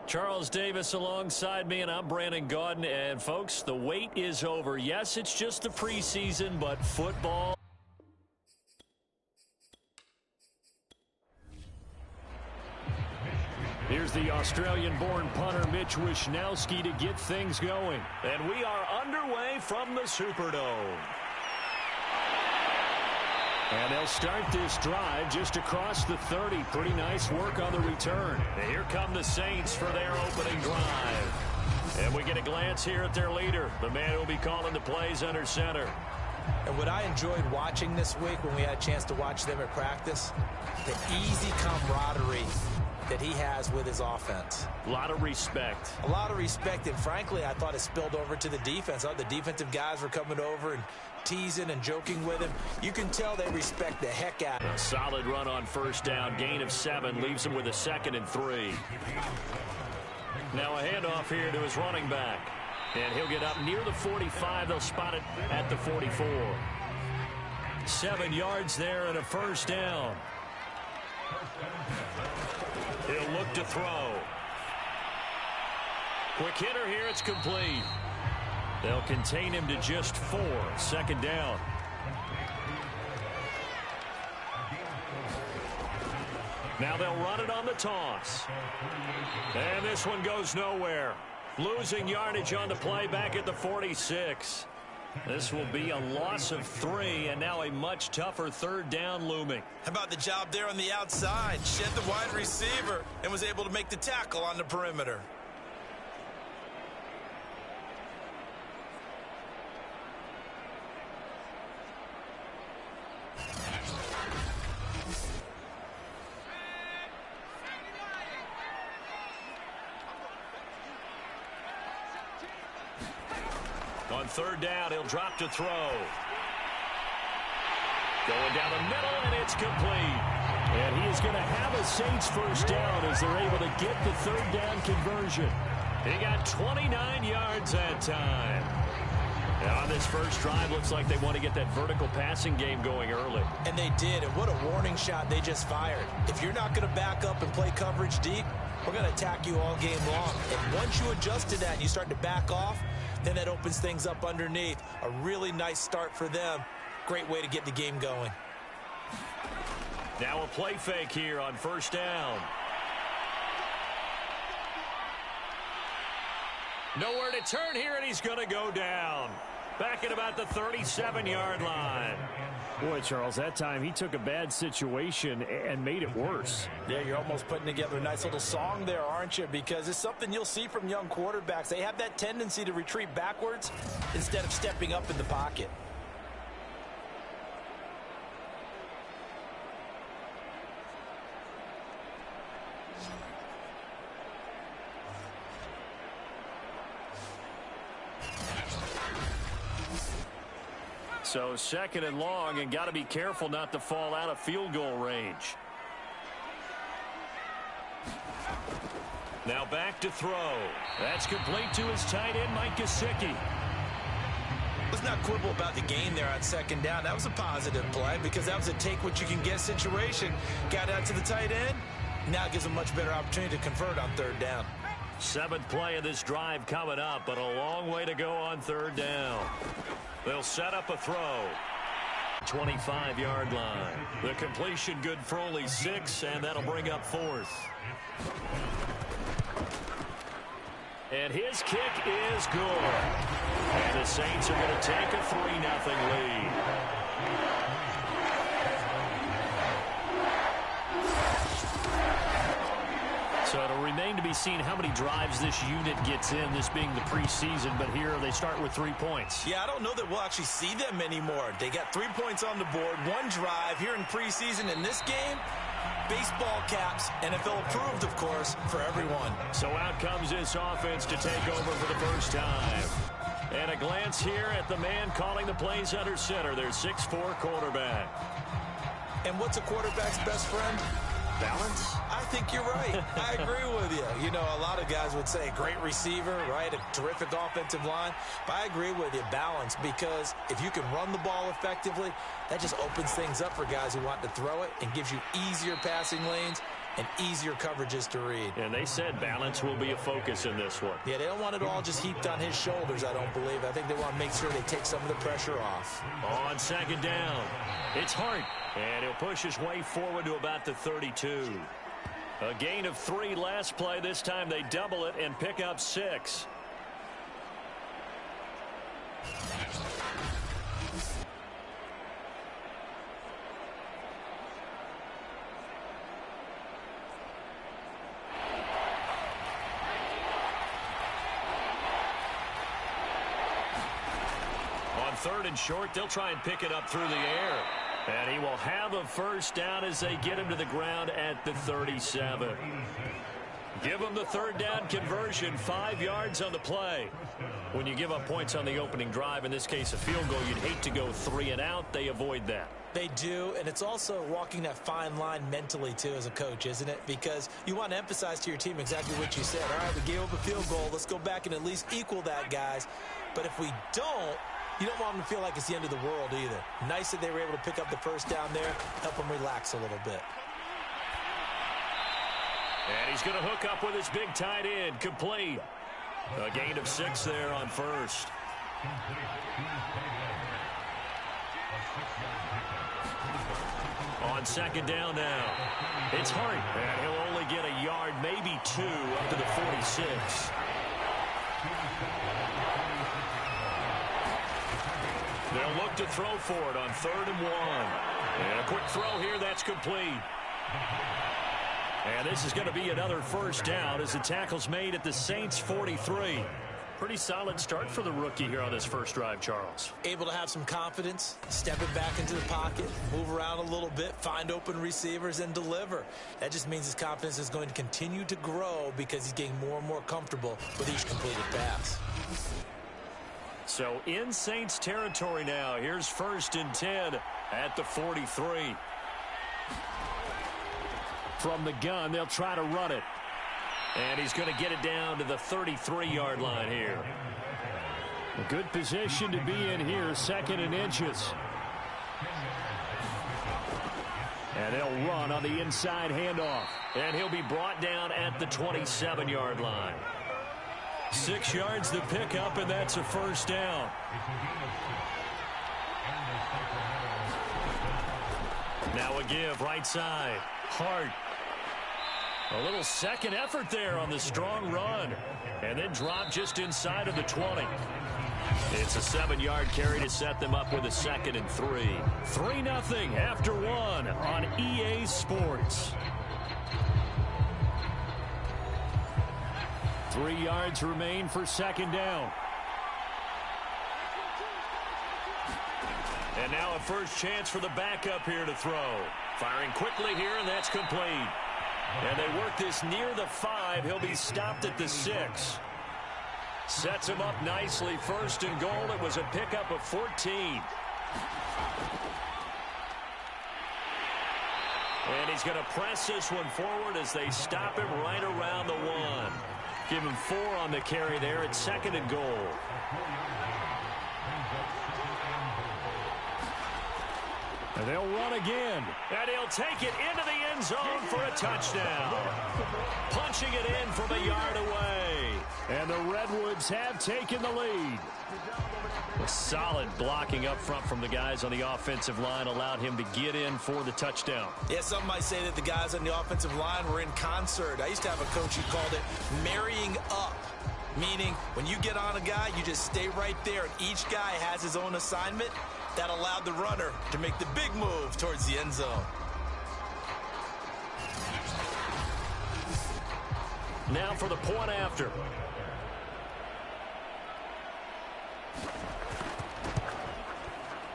Charles Davis alongside me, and I'm Brandon Gaudin. And, folks, the wait is over. Yes, it's just the preseason, but football. Here's the Australian-born punter Mitch Wishnowsky to get things going. And we are underway from the Superdome. And they'll start this drive just across the 30. Pretty nice work on the return. And here come the Saints for their opening drive. And we get a glance here at their leader, the man who will be calling the plays under center. And what I enjoyed watching this week when we had a chance to watch them at practice, the easy camaraderie that he has with his offense. A lot of respect. A lot of respect, and frankly, I thought it spilled over to the defense. The defensive guys were coming over and teasing and joking with him. You can tell they respect the heck out of him. A solid run on first down. Gain of 7 leaves him with a 2nd and 3. Now a handoff here to his running back. And he'll get up near the 45. They'll spot it at the 44. 7 yards there and a first down. He'll look to throw. Quick hitter here. It's complete. They'll contain him to just 4. 2nd down. Now they'll run it on the toss. And this one goes nowhere. Losing yardage on the play back at the 46. This will be a loss of 3, and now a much tougher 3rd down looming. How about the job there on the outside? Shed the wide receiver and was able to make the tackle on the perimeter. On 3rd down, he'll drop to throw. Going down the middle, and it's complete. And he is going to have a Saints first down as they're able to get the 3rd down conversion. He got 29 yards that time. Now on this first drive, looks like they want to get that vertical passing game going early. And they did, and what a warning shot they just fired. If you're not going to back up and play coverage deep, we're going to attack you all game long. And once you adjust to that and you start to back off, then that opens things up underneath. A really nice start for them. Great way to get the game going. Now a play fake here on first down. Nowhere to turn here, and he's going to go down. Back at about the 37-yard line. Boy, Charles, that time he took a bad situation and made it worse. Yeah, you're almost putting together a nice little song there, aren't you? Because it's something you'll see from young quarterbacks. They have that tendency to retreat backwards instead of stepping up in the pocket. So 2nd and long, and got to be careful not to fall out of field goal range. Now back to throw. That's complete to his tight end, Mike Gesicki. Let's not quibble about the gain there on 2nd down. That was a positive play because that was a take-what-you-can-get situation. Got out to the tight end. Now it gives a much better opportunity to convert on 3rd down. 7th play of this drive coming up, but a long way to go on 3rd down. They'll set up a throw. 25-yard line. The completion good for only 6, and that'll bring up 4th. And his kick is good. And the Saints are going to take a 3-0 lead. So it'll remain to be seen how many drives this unit gets in, this being the preseason, but here they start with 3 points. Yeah, I don't know that we'll actually see them anymore. They got 3 points on the board, 1 drive here in preseason. In this game, baseball caps, NFL approved, of course, for everyone. So out comes this offense to take over for the first time. And a glance here at the man calling the plays under center, their 6'4" quarterback. And what's a quarterback's best friend? Balance? I think you're right. I agree with you. You know, a lot of guys would say great receiver, right? A terrific offensive line. But I agree with you, balance, because if you can run the ball effectively, that just opens things up for guys who want to throw it and gives you easier passing lanes and easier coverages to read. And they said balance will be a focus in this one. Yeah, they don't want it all just heaped on his shoulders, I don't believe. I think they want to make sure they take some of the pressure off. On second down, it's Hart, and he'll push his way forward to about the 32. A gain of 3 last play. This time they double it and pick up 6. On third and short, they'll try and pick it up through the air. And he will have a first down as they get him to the ground at the 37. Give him the third down conversion, 5 yards on the play. When you give up points on the opening drive, in this case a field goal, you'd hate to go 3 and out. They avoid that. They do, and it's also walking that fine line mentally, too, as a coach, isn't it? Because you want to emphasize to your team exactly what you said. All right, we gave up a field goal. Let's go back and at least equal that, guys. But if we don't, you don't want them to feel like it's the end of the world either. Nice that they were able to pick up the first down there, help them relax a little bit. And he's going to hook up with his big tight end, complete. A gain of 6 there on first. On second down now, it's Hart, and he'll only get a yard, maybe 2, up to the 46. They'll look to throw for it on 3rd and 1. And a quick throw here, that's complete. And this is going to be another first down as the tackle's made at the Saints' 43. Pretty solid start for the rookie here on this first drive, Charles. Able to have some confidence, stepping back into the pocket, move around a little bit, find open receivers, and deliver. That just means his confidence is going to continue to grow because he's getting more and more comfortable with each completed pass. So in Saints territory now. Here's 1st and 10 at the 43. From the gun, they'll try to run it. And he's going to get it down to the 33-yard line here. A good position to be in here, 2nd and inches. And they'll run on the inside handoff. And he'll be brought down at the 27-yard line. 6 yards to pick up, and that's a first down. Now a give, right side. Hart. A little second effort there on the strong run. And then drop just inside of the 20. It's a 7-yard carry to set them up with a 2nd and 3. 3-0 after 1 on EA Sports. 3 yards remain for 2nd down. And now a first chance for the backup here to throw. Firing quickly here, and that's complete. And they work this near the 5. He'll be stopped at the 6. Sets him up nicely. 1st and goal. It was a pickup of 14. And he's going to press this one forward as they stop him right around the 1. Give him 4 on the carry there at 2nd and goal. And they'll run again. And he'll take it into the end zone for a touchdown. Punching it in from a yard away. And the Redwoods have taken the lead. A solid blocking up front from the guys on the offensive line allowed him to get in for the touchdown. Yeah, some might say that the guys on the offensive line were in concert. I used to have a coach who called it marrying up, meaning when you get on a guy, you just stay right there, and each guy has his own assignment. That allowed the runner to make the big move towards the end zone. Now for the point after.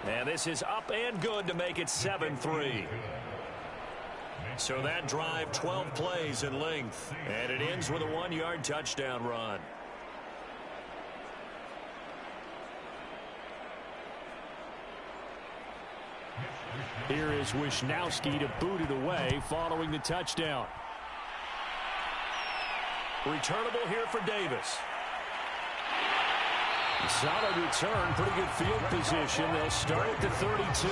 And this is up and good to make it 7-3. So that drive, 12 plays in length. And it ends with a 1-yard touchdown run. Here is Wisnowski to boot it away following the touchdown. Returnable here for Davis. Solid return, pretty good field position. They'll start at the 32.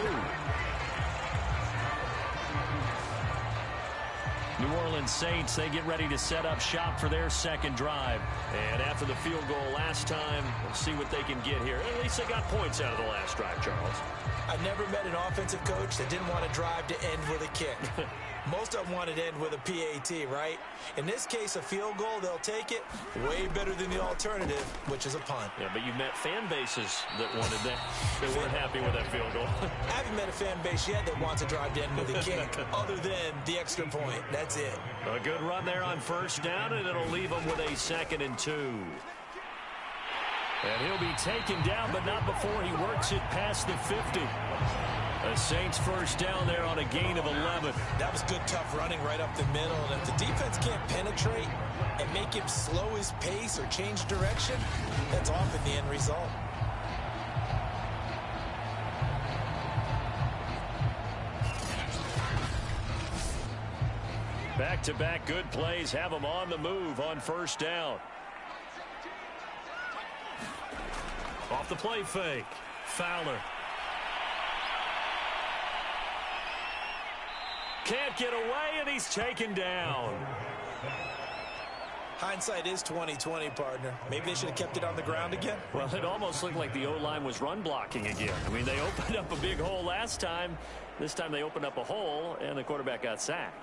New Orleans Orleans Saints, they get ready to set up shop for their second drive. And after the field goal last time, we'll see what they can get here. At least they got points out of the last drive, Charles. I never met an offensive coach that didn't want to drive to end with a kick. Most of them wanted to end with a PAT, right? In this case, a field goal, they'll take it. Way better than the alternative, which is a punt. Yeah, but you've met fan bases that wanted that. They weren't happy with that field goal. I haven't met a fan base yet that wants to drive to end with a kick, other than the extra point. That's it. A good run there on first down, and it'll leave them with a 2nd and 2. And he'll be taken down, but not before he works it past the 50. The Saints first down there on a gain of 11. That was good, tough running right up the middle. And if the defense can't penetrate and make him slow his pace or change direction, that's often the end result. Back-to-back good plays have them on the move on first down. Off the play fake. Fowler. Can't get away, and he's taken down. Hindsight is 20/20, partner. Maybe they should have kept it on the ground again. Well, it almost looked like the O-line was run blocking again. I mean, they opened up a big hole last time. This time they opened up a hole, and the quarterback got sacked.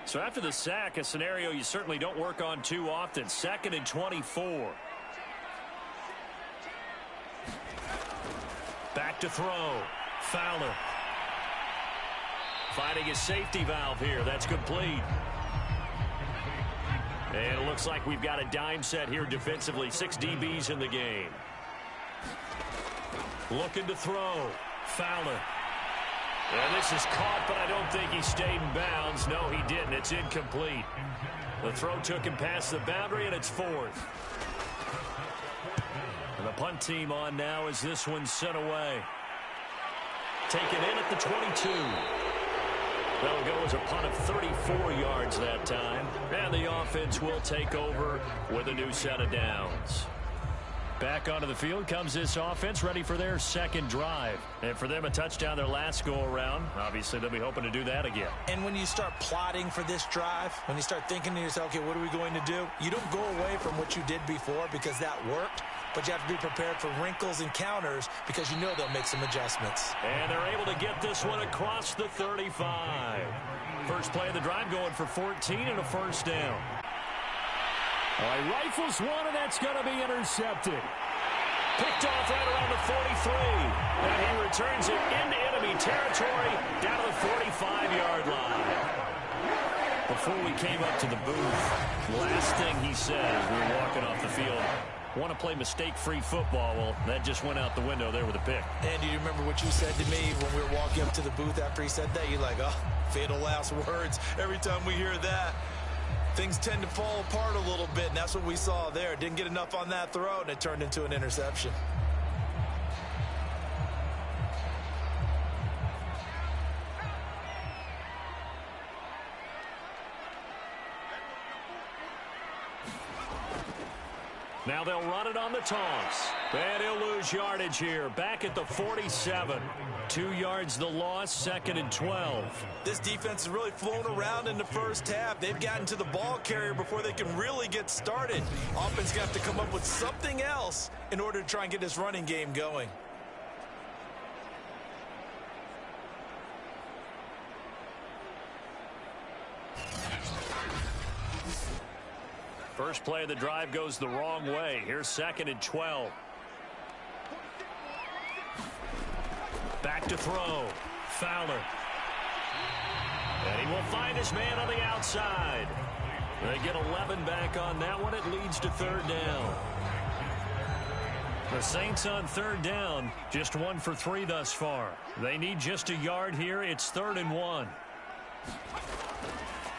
So after the sack, a scenario you certainly don't work on too often. 2nd and 24. Back to throw. Fowler. Finding his safety valve here. That's complete. And it looks like we've got a dime set here defensively. 6 DBs in the game. Looking to throw. Fowler. Yeah, this is caught, but I don't think he stayed in bounds. No, he didn't. It's incomplete. The throw took him past the boundary, and it's 4th. And the punt team on now as this one's sent away. Taken in at the 22. That'll go as a punt of 34 yards that time. And the offense will take over with a new set of downs. Back onto the field comes this offense, ready for their second drive. And for them, a touchdown their last go-around. Obviously, they'll be hoping to do that again. And when you start plotting for this drive, when you start thinking to yourself, okay, what are we going to do? You don't go away from what you did before because that worked, but you have to be prepared for wrinkles and counters because you know they'll make some adjustments. And they're able to get this one across the 35. First play of the drive going for 14 and a first down. All right, rifles one, and that's going to be intercepted. Picked off right around the 43. And he returns it into enemy territory down to the 45-yard line. Before we came up to the booth, last thing he said as we were walking off the field, want to play mistake-free football. Well, that just went out the window there with a pick. And do you remember what you said to me when we were walking up to the booth after he said that? You're like, oh, fatal last words. Every time we hear that, things tend to fall apart a little bit, and that's what we saw there. Didn't get enough on that throw, and it turned into an interception. Now they'll run it on the toss. And he'll lose yardage here. Back at the 47. 2 yards the loss, 2nd and 12. This defense has really flown around in the first half. They've gotten to the ball carrier before they can really get started. Offense got to come up with something else in order to try and get this running game going. First play of the drive goes the wrong way. Here's 2nd and 12. Back to throw. Fowler. And he will find his man on the outside. They get 11 back on that one. It leads to 3rd down. The Saints on 3rd down, just 1 for 3 thus far. They need just a yard here. It's 3rd and 1.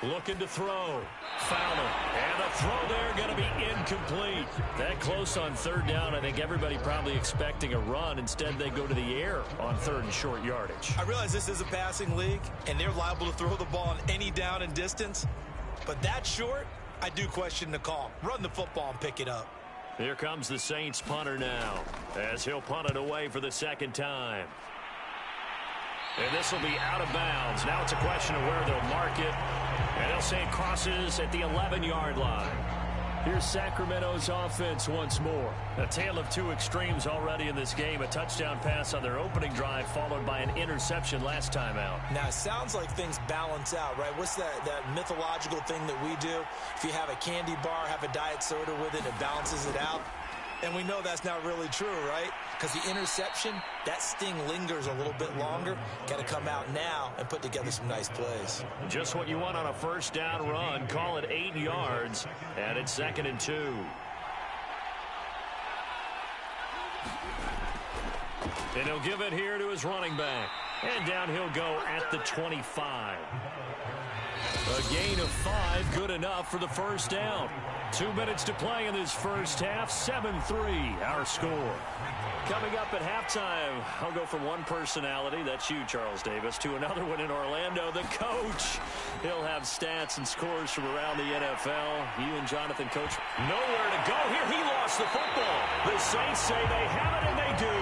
Looking to throw. Fowler. And the throw there going to be incomplete. That close on 3rd down. I think everybody probably expecting a run. Instead, they go to the air on 3rd and short yardage. I realize this is a passing league, and they're liable to throw the ball on any down and distance. But that short, I do question the call. Run the football and pick it up. Here comes the Saints punter now, as he'll punt it away for the second time. And this will be out of bounds. Now it's a question of where they'll mark it. And they'll say it crosses at the 11-yard line. Here's Sacramento's offense once more. A tale of two extremes already in this game. A touchdown pass on their opening drive, followed by an interception last time out. Now, it sounds like things balance out, right? What's that mythological thing that we do? If you have a candy bar, have a diet soda with it, it balances it out. And we know that's not really true, right? Because the interception, that sting lingers a little bit longer. Got to come out now and put together some nice plays. Just what you want on a first down run. Call it 8 yards, and it's 2nd and 2. And he'll give it here to his running back. And down he'll go at the 25. A gain of 5, good enough for the first down. 2 minutes to play in this first half. 7-3, our score. Coming up at halftime, I'll go from one personality, that's you, Charles Davis, to another one in Orlando, the coach. He'll have stats and scores from around the NFL. You and Jonathan, Coach, nowhere to go here. He lost the football. The Saints say they have it, and they do.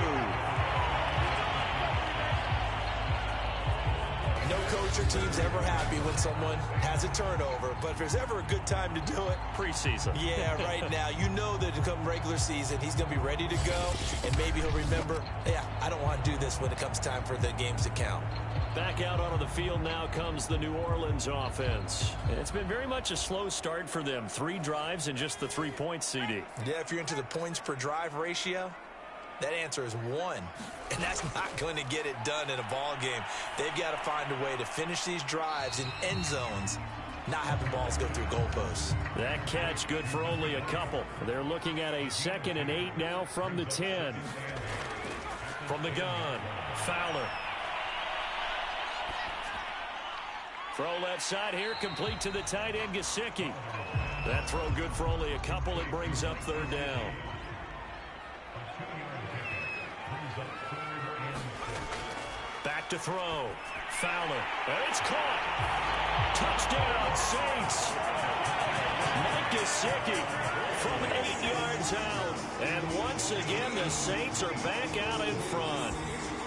No coach or team's ever happy when someone has a turnover, but if there's ever a good time to do it, preseason. Yeah, right now. You know that come regular season, he's going to be ready to go, and maybe he'll remember, yeah, I don't want to do this when it comes time for the games to count. Back out onto the field now comes the New Orleans offense. It's been very much a slow start for them. 3 drives and just the 3 points, CD. Yeah, if you're into the points per drive ratio, that answer is 1, and that's not going to get it done in a ball game. They've got to find a way to finish these drives in end zones, not having balls go through goalposts. That catch good for only a couple. They're looking at a 2nd and 8 now from the 10. From the gun, Fowler. Throw left side here, complete to the tight end, Gesicki. That throw good for only a couple. It brings up 3rd down. Back to throw. Fowler. And it's caught. Touchdown, Saints. Mike Gesicki from 8 yards out. And once again, the Saints are back out in front.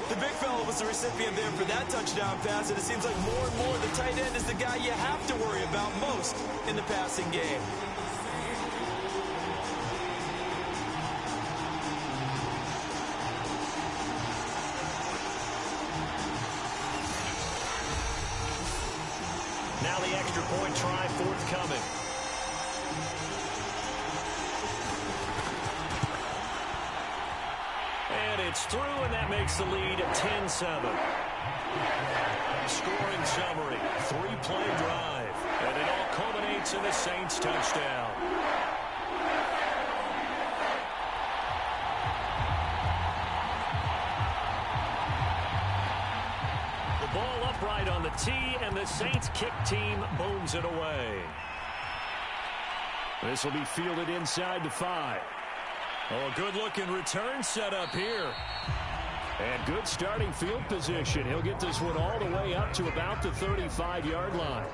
The big fella was the recipient there for that touchdown pass, and it seems like more and more the tight end is the guy you have to worry about most in the passing game. Now the extra point try forthcoming. And it's through, and that makes the lead 10-7. Scoring summary, 3-play drive, and it all culminates in a Saints touchdown. Ball upright on the tee, and the Saints kick team booms it away. This will be fielded inside the 5. Oh, a good-looking return set up here. And good starting field position. He'll get this one all the way up to about the 35-yard line.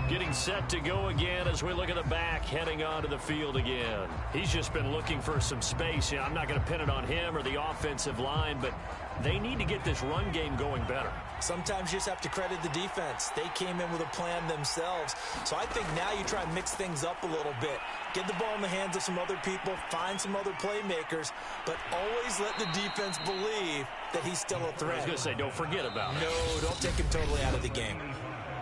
Getting set to go again as we look at the back, heading onto the field again. He's just been looking for some space. Yeah, I'm not going to pin it on him or the offensive line, but they need to get this run game going better. Sometimes you just have to credit the defense. They came in with a plan themselves. So I think now you try and mix things up a little bit. Get the ball in the hands of some other people, find some other playmakers, but always let the defense believe that he's still a threat. I was going to say, don't forget about it. No, don't take him totally out of the game.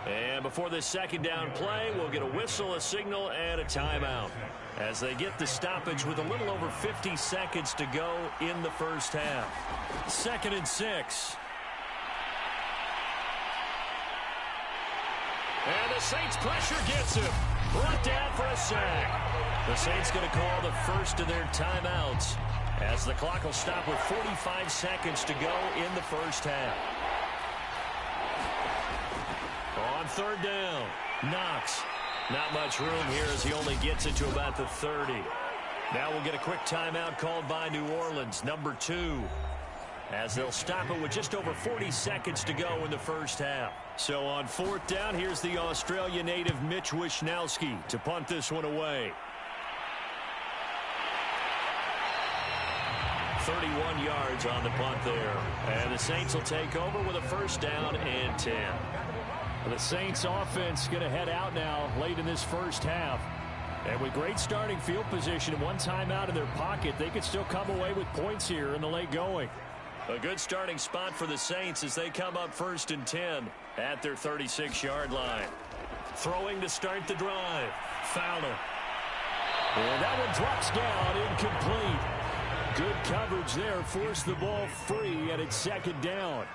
And before this second down play, we'll get a whistle, a signal, and a timeout as they get the stoppage with a little over 50 seconds to go in the first half. 2nd and 6. And the Saints pressure gets him. Brought down for a sack. The Saints going to call the first of their timeouts as the clock will stop with 45 seconds to go in the first half. On 3rd down, Knox. Not much room here as he only gets it to about the 30. Now we'll get a quick timeout called by New Orleans, number 2. As they'll stop it with just over 40 seconds to go in the first half. So on 4th down, here's the Australia native Mitch Wishnowsky to punt this one away. 31 yards on the punt there. And the Saints will take over with a first down and 10. The Saints offense going to head out now late in this first half. And with great starting field position and one timeout in their pocket, they could still come away with points here in the late going. A good starting spot for the Saints as they come up first and 10 at their 36-yard line. Throwing to start the drive. Fowler. And that one drops down, incomplete. Good coverage there, forced the ball free, and it's second down.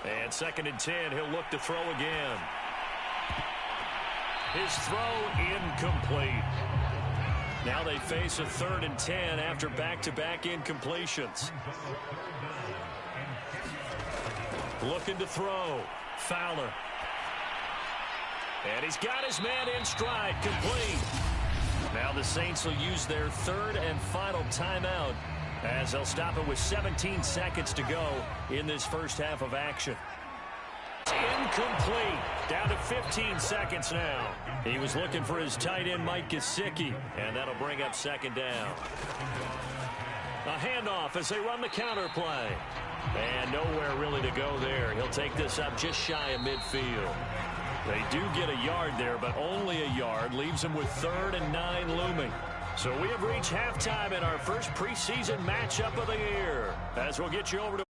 And second and 10, he'll look to throw again. His throw incomplete. Now they face a third and 10 after back-to-back incompletions. Looking to throw. Fowler. And he's got his man in stride, complete. Now the Saints will use their third and final timeout as they'll stop it with 17 seconds to go in this first half of action. Incomplete. Down to 15 seconds now. He was looking for his tight end, Mike Gesicki, and that'll bring up second down. A handoff as they run the counter play. And nowhere really to go there. He'll take this up just shy of midfield. They do get a yard there, but only a yard. Leaves them with 3rd and 9 looming. So we have reached halftime in our first preseason matchup of the year. As we'll get you over to